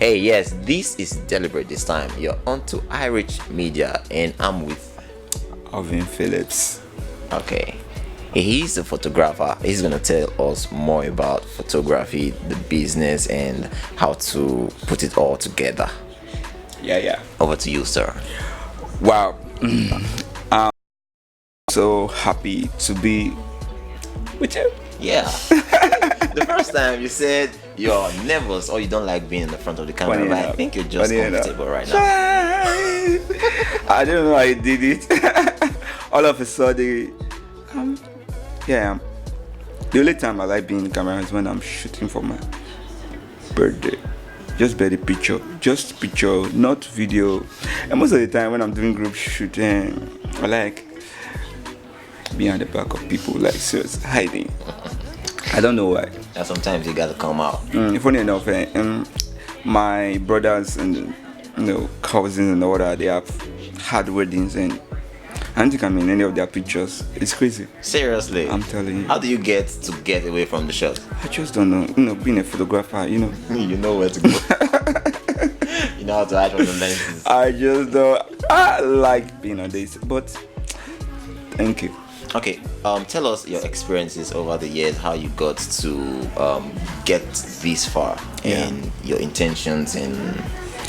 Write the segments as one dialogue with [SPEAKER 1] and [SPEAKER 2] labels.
[SPEAKER 1] Hey, yes, this is deliberate this time. You're on to Irish Media, and I'm with.
[SPEAKER 2] Alvin Phillips.
[SPEAKER 1] Okay, he's a photographer. He's gonna tell us more about photography, the business, and how to put it all together.
[SPEAKER 2] Yeah.
[SPEAKER 1] Over to you, sir.
[SPEAKER 2] Wow. I'm so happy to be with you.
[SPEAKER 1] Yeah. The first time you said you're nervous or you don't like being in the front of the camera,
[SPEAKER 2] Funny
[SPEAKER 1] but I
[SPEAKER 2] enough.
[SPEAKER 1] think you're just
[SPEAKER 2] Funny
[SPEAKER 1] comfortable right now.
[SPEAKER 2] I don't know how I did it. All of a sudden, yeah. The only time I like being in the camera is when I'm shooting for my birthday. Just birthday picture, just picture, not video. And most of the time when I'm doing group shooting, I like behind the back of people, like serious hiding. I don't know why.
[SPEAKER 1] And sometimes you gotta come out.
[SPEAKER 2] Funny enough, my brothers and cousins and all that, they have had weddings, and I don't think I'm in any of their pictures. It's crazy.
[SPEAKER 1] Seriously?
[SPEAKER 2] I'm telling you.
[SPEAKER 1] How do you get away from the shot?
[SPEAKER 2] I just don't know. Being a photographer,
[SPEAKER 1] You know where to go. You know how to hide from the lenses.
[SPEAKER 2] I just don't. I like being on this, but thank you.
[SPEAKER 1] Okay, tell us your experiences over the years, how you got to get this far, and your intentions and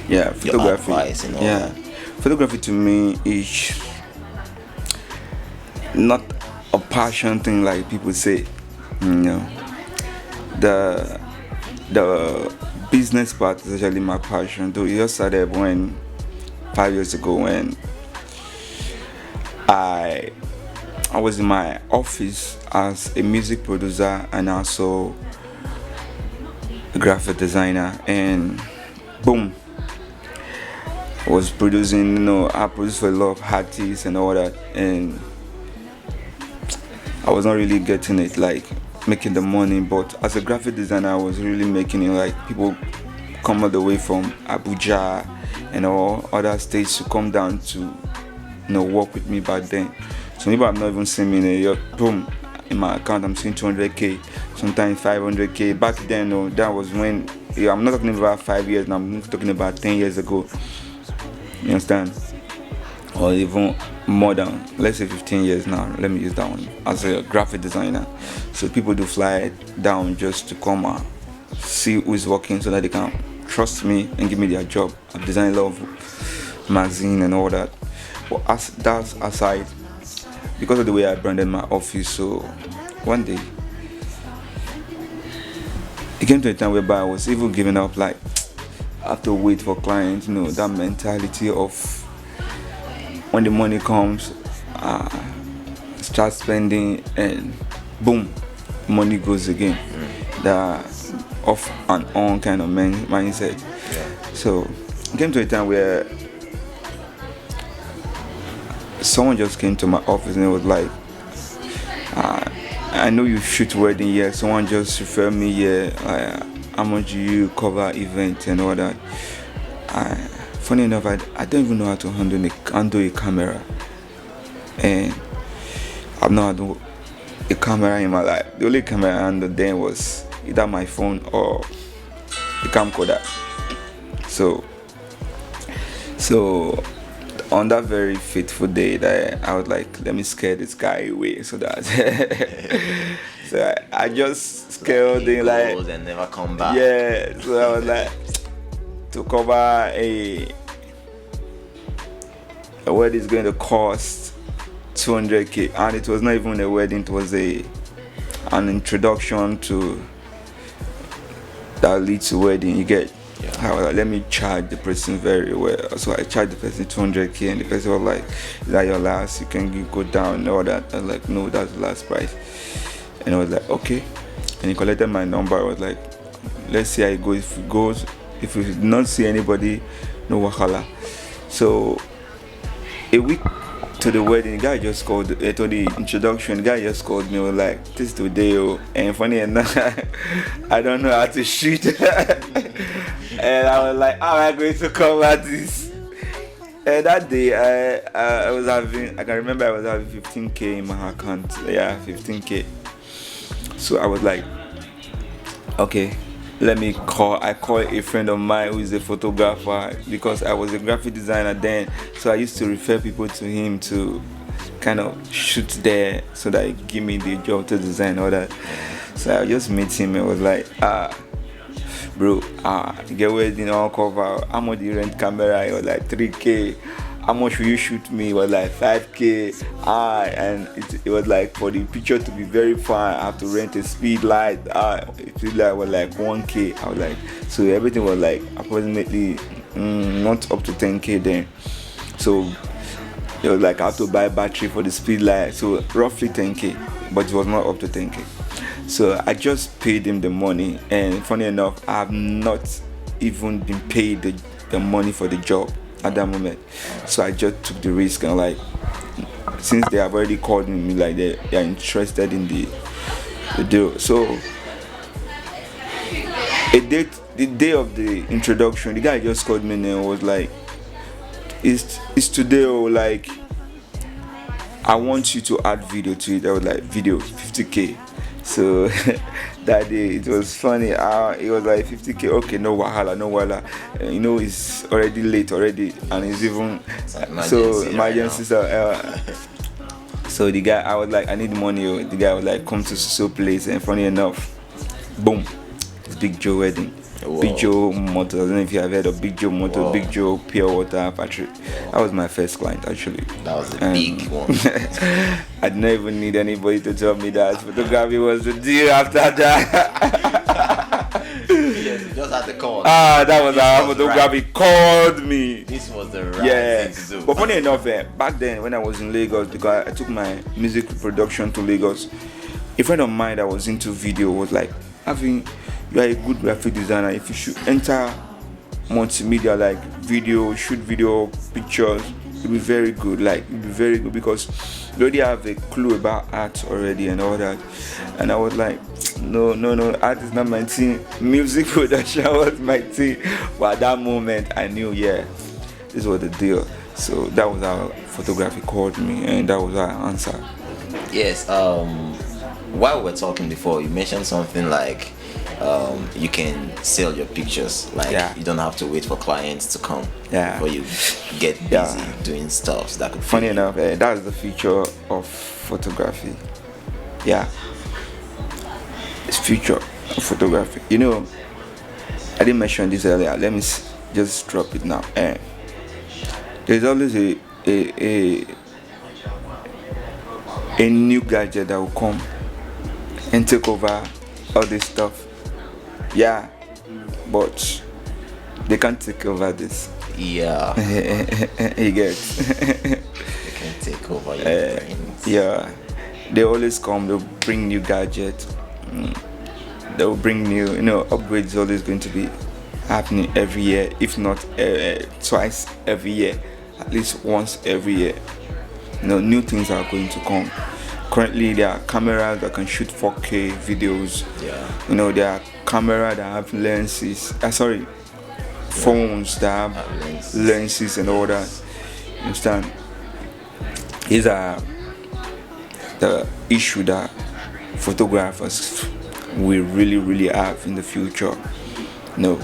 [SPEAKER 2] Yeah,
[SPEAKER 1] your
[SPEAKER 2] photography.
[SPEAKER 1] advice and all
[SPEAKER 2] Yeah,
[SPEAKER 1] that.
[SPEAKER 2] photography to me is not a passion thing like people say. The business part is actually my passion. Though it just started 5 years ago when I was in my office as a music producer and also a graphic designer, and boom, I was producing, I produced for a lot of artists and all that, and I was not really getting it, like making the money. But as a graphic designer, I was really making it. Like people come all the way from Abuja and all other states to come down to work with me back then. So maybe I'm not even seeing me in a year. Boom, in my account I'm seeing 200k, sometimes 500k. Back then, that was when, I'm not talking about 5 years now, I'm talking about 10 years ago. You understand? Or even more than, let's say 15 years now. Let me use that one as a graphic designer. So people do fly down just to come and see who is working so that they can trust me and give me their job. I've designed a lot of magazine and all that. But as that aside, because of the way I branded my office, so one day it came to a time whereby I was even giving up, like I have to wait for clients, that mentality of when the money comes, start spending and boom, money goes again. The off and on kind of mindset. So it came to a time where someone just came to my office and it was like, I know you shoot wedding here. Someone just referred me here. How much do you cover events and all that? Funny enough, I don't even know how to handle a camera, and I've not had a camera in my life. The only camera I handled then was either my phone or the camcorder. So on that very fateful day, that I was like, let me scare this guy away, so that so I just scared him, like,
[SPEAKER 1] and never come back.
[SPEAKER 2] Yeah, so I was like, to cover a wedding is going to cost 200k, and it was not even a wedding, it was an introduction to that leads to wedding. You get? I was like, let me charge the person very well. So I charged the person 200k, and the person was like, is that your last? You can go down and all that. I was like, no, that's the last price. And I was like, okay. And he collected my number. I was like, let's see how it goes. If we did not see anybody, no wahala. So a week to the wedding, the guy just called, to the introduction, the guy just called me, was like, this today, oh. And funny enough, I don't know how to shoot. And I was like, how am I going to come at this? And that day, I was having, I can remember I was having 15K in my account. Yeah, 15K. So I was like, okay, let me call. I called a friend of mine who is a photographer, because I was a graphic designer then. So I used to refer people to him to kind of shoot there, so that he give me the job to design all that. So I just met him and was like, bro, get wedding on cover. How much do you rent camera? It was like 3K. How much will you shoot me? It was like 5K. And it was like, for the picture to be very fine, I have to rent a speed light. Speed light was like 1K. I was like, so everything was like approximately not up to 10K then. So it was like I have to buy battery for the speed light. So roughly 10K, but it was not up to 10K. So I just paid him the money, and funny enough, I have not even been paid the money for the job at that moment. So I just took the risk, and like, since they have already called me, like they are interested in the deal. So the day of the introduction, the guy just called me and was like, it's today, or like, I want you to add video to it. I was like, video 50K. So that day it was funny. It was like 50K. Okay, no wahala, no wahala. It's already late already, and it's even so emergency. So the guy, I was like, I need money. Oh. The guy was like, come to so place, and funny enough, boom, it's Big Joe wedding. Whoa. Big Joe Motor. I don't know if you have heard of Big Joe Motor. Whoa. Big Joe Pure Water Factory. That was my first client, actually.
[SPEAKER 1] That was a big one.
[SPEAKER 2] I didn't even need anybody to tell me that photography was the deal after that.
[SPEAKER 1] Yes, you just had the call.
[SPEAKER 2] That was how photography right. Called me.
[SPEAKER 1] This was the right thing to do.
[SPEAKER 2] But funny enough, back then when I was in Lagos, because I took my music production to Lagos, a friend of mine that was into video was like, Alvin, you are a good graphic designer. If you should enter multimedia, like video, shoot video, pictures, it'll be very good. Like, it'll be very good, because you already have a clue about art already and all that. And I was like, no, art is not my thing. Music production was my thing. But at that moment, I knew, this was the deal. So that was how photography called me, and that was how I answered.
[SPEAKER 1] Yes. While we were talking before, you mentioned something like you can sell your pictures. Like, you don't have to wait for clients to come before you get busy doing stuff. So that could
[SPEAKER 2] funny enough, that's the future of photography. It's future of photography. I didn't mention this earlier. Let me just drop it now. There's always a new gadget that will come and take over all this stuff. But they can't take over this.
[SPEAKER 1] You
[SPEAKER 2] get
[SPEAKER 1] they can take over your brains. They always come, they'll bring new gadgets, they'll bring new, upgrades. Always going to be happening every year, if not twice every year, at least once every year. New things are going to come. Currently, there are cameras that can shoot 4K videos. There are cameras that have lenses. Phones that have lenses and all that. You understand? These are the issue that photographers will really have in the future. There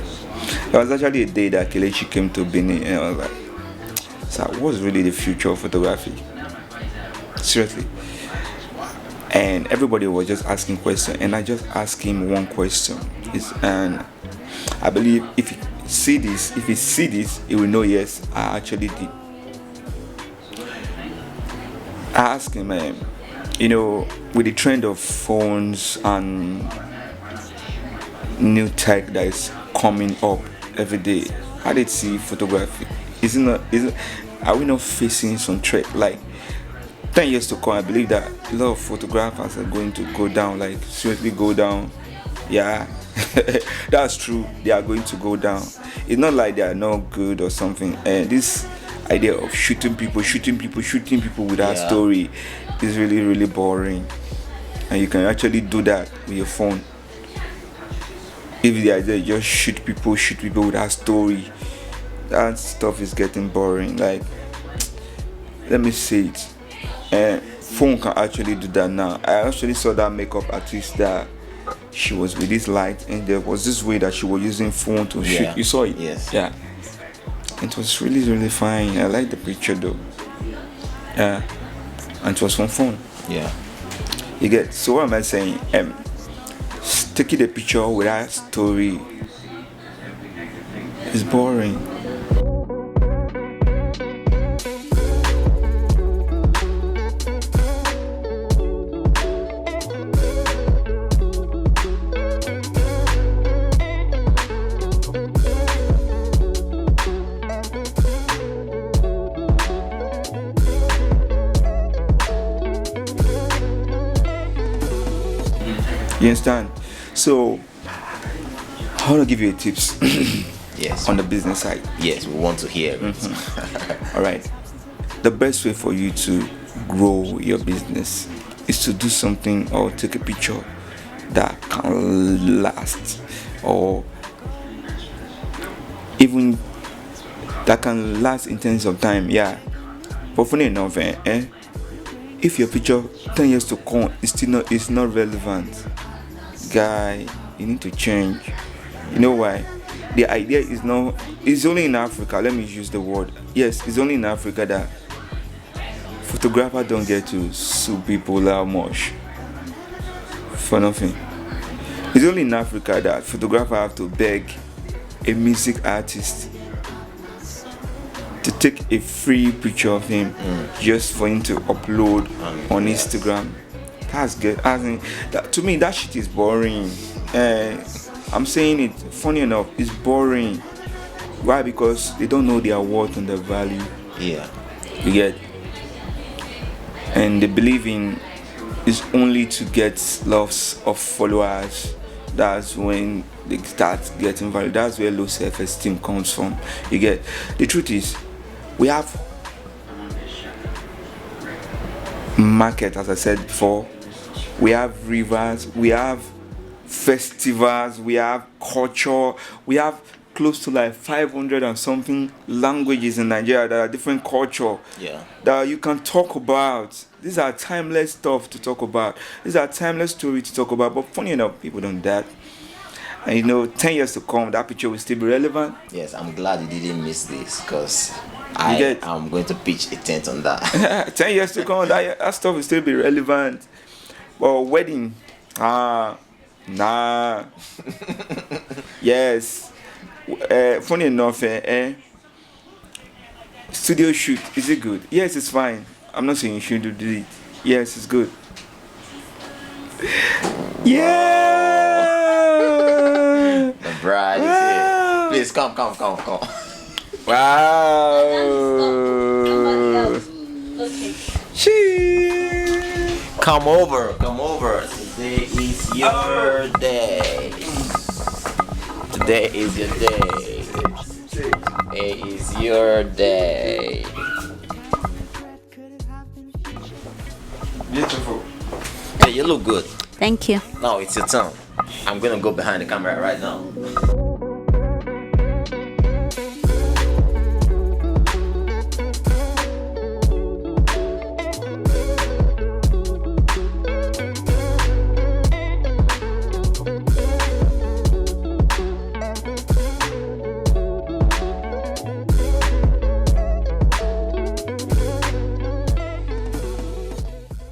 [SPEAKER 1] was actually a day that Kelechi came to Benin, and I was like, so what's really the future of photography? Seriously. And everybody was just asking questions, and I just asked him one question. And I believe if he see this, he will know, yes, I actually did. I asked him, with the trend of phones and new tech that is coming up every day, how did he see photography? Are we not facing some threat? Like, 10 years to come, I believe that a lot of photographers are going to go down, like seriously go down. That's true. They are going to go down. It's not like they are not good or something. And idea of shooting people without story is really, really boring. And you can actually do that with your phone. If the idea is just shoot people without story, that stuff is getting boring. Like, let me say it. And phone can actually do that now. I actually saw that makeup artist that she was with this light, and there was this way that she was using phone to shoot. You saw it?
[SPEAKER 2] Yes.
[SPEAKER 1] Yeah. It was really, really fine. I like the picture though. Yeah. And it was from phone.
[SPEAKER 2] Yeah.
[SPEAKER 1] You get. So what am I saying? Taking the picture without story is boring. You understand? So I want to give you a tips.
[SPEAKER 2] Yes.
[SPEAKER 1] On the business side.
[SPEAKER 2] Yes, we want to hear it.
[SPEAKER 1] All right. The best way for you to grow your business is to do something or take a picture that can last, or even that can last in terms of time. Yeah. But funny enough, if your picture 10 years to come it's not relevant, guy, you need to change. You know why? The idea is it's only in Africa. Let me use the word. Yes, it's only in Africa that photographers don't get to sue people that much for nothing. It's only in Africa that photographers have to beg a music artist to take a free picture of him just for him to upload on Instagram. That's good. To me, that shit is boring. I'm saying it, funny enough, it's boring. Why? Because they don't know their worth and their value.
[SPEAKER 2] Yeah.
[SPEAKER 1] You get? And they believe in it's only to get lots of followers. That's when they start getting value. That's where low self-esteem comes from. You get? The truth is, we have market, as I said before. We have rivers, we have festivals, we have culture, we have close to like 500 and something languages in Nigeria that are different culture that you can talk about. These are timeless stuff to talk about. These are timeless stories to talk about. But funny enough, people don't do that. And 10 years to come, that picture will still be relevant.
[SPEAKER 2] Yes, I'm glad you didn't miss this, because I'm going to pitch a tent on that.
[SPEAKER 1] 10 years to come, that stuff will still be relevant. Well, wedding, nah. Yes. Funny enough, studio shoot, is it good? Yes, it's fine. I'm not saying you shouldn't do it. Yes, it's good. Yeah.
[SPEAKER 2] The bride is here. Please come.
[SPEAKER 1] Wow.
[SPEAKER 2] Come over. Today is your day. Today is your day. Today is your day.
[SPEAKER 1] Beautiful.
[SPEAKER 2] Hey, you look good.
[SPEAKER 3] Thank you.
[SPEAKER 2] Now it's your turn. I'm gonna go behind the camera right now.